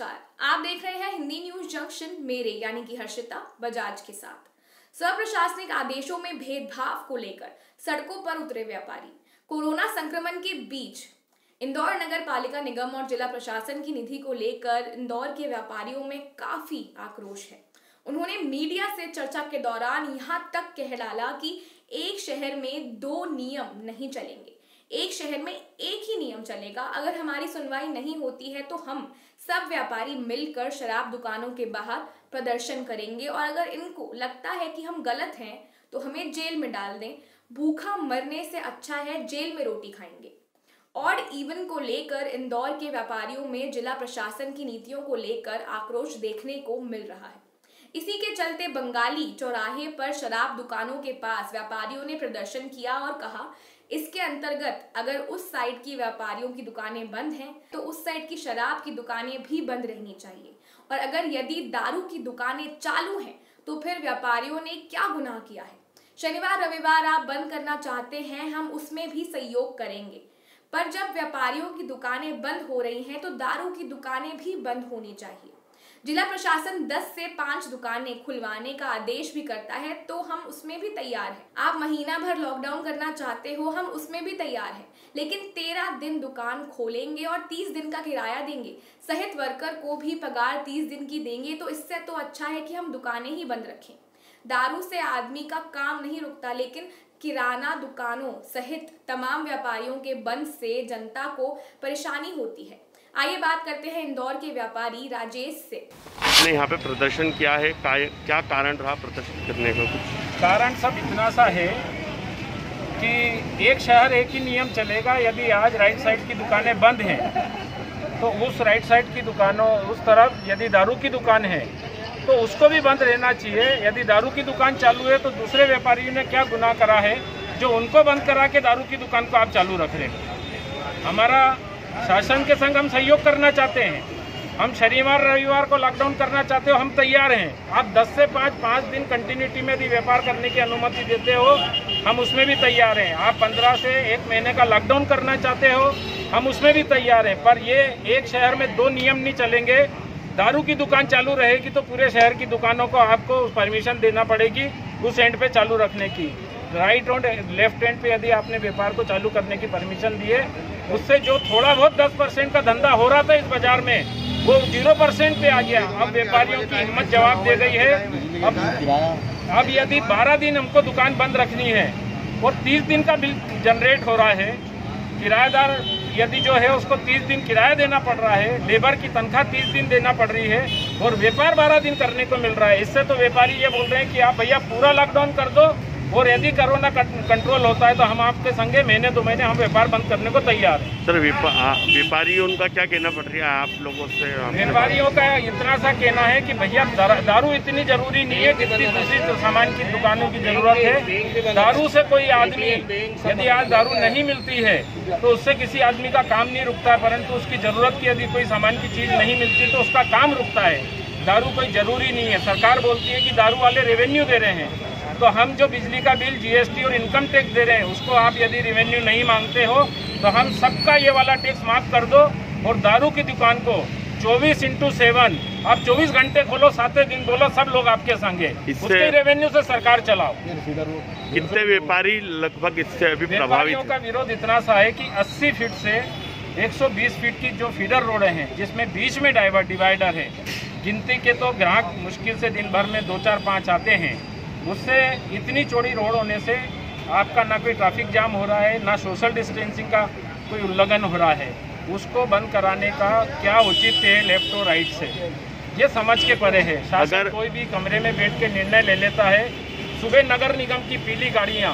नमस्कार, आप देख रहे हैं हिंदी न्यूज जंक्शन मेरे यानी कि हर्षिता बजाज के साथ। प्रशासनिक आदेशों में भेदभाव को लेकर सड़कों पर उतरे व्यापारी। कोरोना संक्रमण के बीच इंदौर नगर पालिका निगम और जिला प्रशासन की निधि को लेकर इंदौर के व्यापारियों में काफी आक्रोश है। उन्होंने मीडिया से चर्चा के दौरान यहां तक कह डाला कि एक शहर में दो नियम नहीं चलेंगे, एक शहर में एक ही नियम चलेगा। अगर हमारी सुनवाई नहीं होती है तो हम सब व्यापारी मिलकर शराब दुकानों के बाहर प्रदर्शन करेंगे और अगर इनको लगता है कि हम गलत हैं तो हमें जेल में डाल दें। भूखा मरने से अच्छा है जेल में रोटी खाएंगे। ऑड इवन को लेकर इंदौर के व्यापारियों में जिला प्रशासन की नीतियों को लेकर आक्रोश देखने को मिल रहा है। इसी के चलते बंगाली चौराहे पर शराब दुकानों के पास व्यापारियों ने प्रदर्शन किया और कहा, इसके अंतर्गत अगर उस साइड की व्यापारियों की दुकानें बंद हैं तो उस साइड की शराब की दुकानें भी बंद रहनी चाहिए और अगर यदि दारू की दुकानें चालू हैं तो फिर व्यापारियों ने क्या गुनाह किया है। शनिवार रविवार आप बंद करना चाहते हैं, हम उसमें भी सहयोग करेंगे, पर जब व्यापारियों की दुकानें बंद हो रही हैं तो दारू की दुकानें भी बंद होनी चाहिए। जिला प्रशासन 10 से 5 दुकानें खुलवाने का आदेश भी करता है तो हम उसमें भी तैयार हैं। आप महीना भर लॉकडाउन करना चाहते हो, हम उसमें भी तैयार हैं, लेकिन 13 दिन दुकान खोलेंगे और 30 दिन का किराया देंगे, सहित वर्कर को भी पगार 30 दिन की देंगे। तो इससे तो अच्छा है कि हम दुकानें ही बंद रखें। दारू से आदमी का काम नहीं रुकता, लेकिन किराना दुकानों सहित तमाम व्यापारियों के बंद से जनता को परेशानी होती है। आइए बात करते हैं इंदौर के व्यापारी राजेश से। आपने यहाँ पे प्रदर्शन किया है, क्या कारण रहा प्रदर्शन करने का? कारण सब इतना सा है कि एक शहर एक ही नियम चलेगा। यदि आज राइट साइड की दुकानें बंद हैं तो उस राइट साइड की दुकानों उस तरफ यदि दारू की दुकान है तो उसको भी बंद रहना चाहिए। यदि दारू की दुकान चालू है तो दूसरे व्यापारियों ने क्या गुनाह करा है जो उनको बंद करा के दारू की दुकान को आप चालू रख रहे हैं। हमारा शासन के संग हम सहयोग करना चाहते हैं। हम शनिवार रविवार को लॉकडाउन करना चाहते हो, हम तैयार हैं। आप 10 से 5 दिन कंटिन्यूटी में यदि व्यापार करने की अनुमति देते हो, हम उसमें भी तैयार हैं। आप 15 से 1 महीने का लॉकडाउन करना चाहते हो, हम उसमें भी तैयार हैं। पर ये एक शहर में दो नियम नहीं चलेंगे। दारू की दुकान चालू रहेगी तो पूरे शहर की दुकानों को आपको परमिशन देना पड़ेगी उस एंड पे चालू रखने की। राइट और लेफ्ट हैंड पे यदि आपने व्यापार को चालू करने की परमिशन दी है, उससे जो थोड़ा बहुत 10% का धंधा हो रहा था इस बाजार में वो 0% पे आ गया। अब व्यापारियों की हिम्मत जवाब दे गई है। अब यदि 12 दिन हमको दुकान बंद रखनी है और 30 दिन का बिल जनरेट हो रहा है, किराएदार यदि जो है उसको 30 दिन किराया देना पड़ रहा है, लेबर की तनख्वाह 30 दिन देना पड़ रही है और व्यापार 12 दिन करने को मिल रहा है। इससे तो व्यापारी ये बोल रहे हैं कि आप भैया पूरा लॉकडाउन कर दो और यदि कोरोना कंट्रोल होता है तो हम आपके संगे महीने 2 महीने हम व्यापार बंद करने को तैयार हैं। सर व्यापारियों उनका क्या कहना पड़ रहा है आप लोगों से? व्यापारियों का इतना सा कहना है कि भैया दारू इतनी जरूरी नहीं है जितनी दूसरी सामान की दुकानों की जरूरत है। दारू से कोई आदमी यदि आज दारू नहीं मिलती है तो उससे किसी आदमी का काम नहीं रुकता है, परंतु उसकी जरूरत की यदि कोई सामान की चीज नहीं मिलती तो उसका काम रुकता है। दारू कोई जरूरी नहीं है। सरकार बोलती है कि दारू वाले रेवेन्यू दे रहे हैं, तो हम जो बिजली का बिल, जीएसटी और इनकम टैक्स दे रहे हैं उसको आप यदि रेवेन्यू नहीं मांगते हो तो हम सबका ये वाला टैक्स माफ कर दो और दारू की दुकान को 24/7 आप 24 घंटे खोलो, 7 दिन बोलो, सब लोग आपके संग है। उसके रेवेन्यू से सरकार चलाओ। कितने व्यापारी लगभग इससे अभी प्रभावित? व्यापारियों का विरोध इतना सा है कि 80 फीट से 120 फीट की जो फीडर रोड हैं जिसमें बीच में डिवाइडर है, गिनती के तो ग्राहक मुश्किल से दिन भर में 2, 4, 5 आते हैं। उससे इतनी चौड़ी रोड होने से आपका ना कोई ट्रैफिक जाम हो रहा है, ना सोशल डिस्टेंसिंग का कोई उल्लंघन हो रहा है। उसको बंद कराने का क्या उचित है लेफ्ट और राइट से, ये समझ के परे है। शासन कोई भी कमरे में बैठ के निर्णय ले लेता है। सुबह नगर निगम की पीली गाड़ियाँ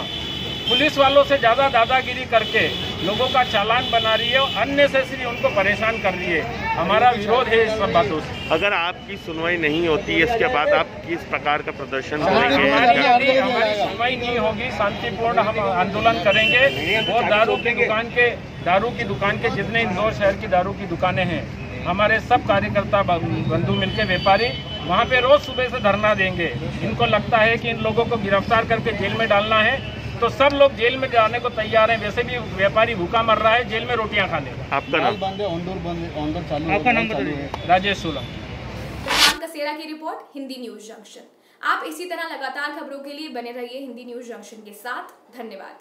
पुलिस वालों से ज़्यादा दादागिरी करके लोगों का चालान बना रही है और अननेसेसरी उनको परेशान कर रही है। हमारा विरोध है इस सब बातों से। अगर आपकी सुनवाई नहीं होती है इसके बाद आप किस प्रकार का प्रदर्शन करेंगे? हमारी सुनवाई नहीं होगी, शांतिपूर्ण हम आंदोलन करेंगे और दारू की दुकान के जितने इंदौर शहर की दारू की दुकानें हैं, हमारे सब कार्यकर्ता बंधु मिलके व्यापारी वहाँ पे रोज सुबह से धरना देंगे। इनको लगता है कि इन लोगों को गिरफ्तार करके जेल में डालना है तो सब लोग जेल में जाने को तैयार हैं। वैसे भी व्यापारी भूखा मर रहा है, जेल में रोटियां खाने का। आपका नाम? आपका नाम बताइए। राजेश सोलंकी। प्रशांत कसेरा की रिपोर्ट, हिंदी न्यूज जंक्शन। आप इसी तरह लगातार खबरों के लिए बने रहिए हिंदी न्यूज जंक्शन के साथ। धन्यवाद।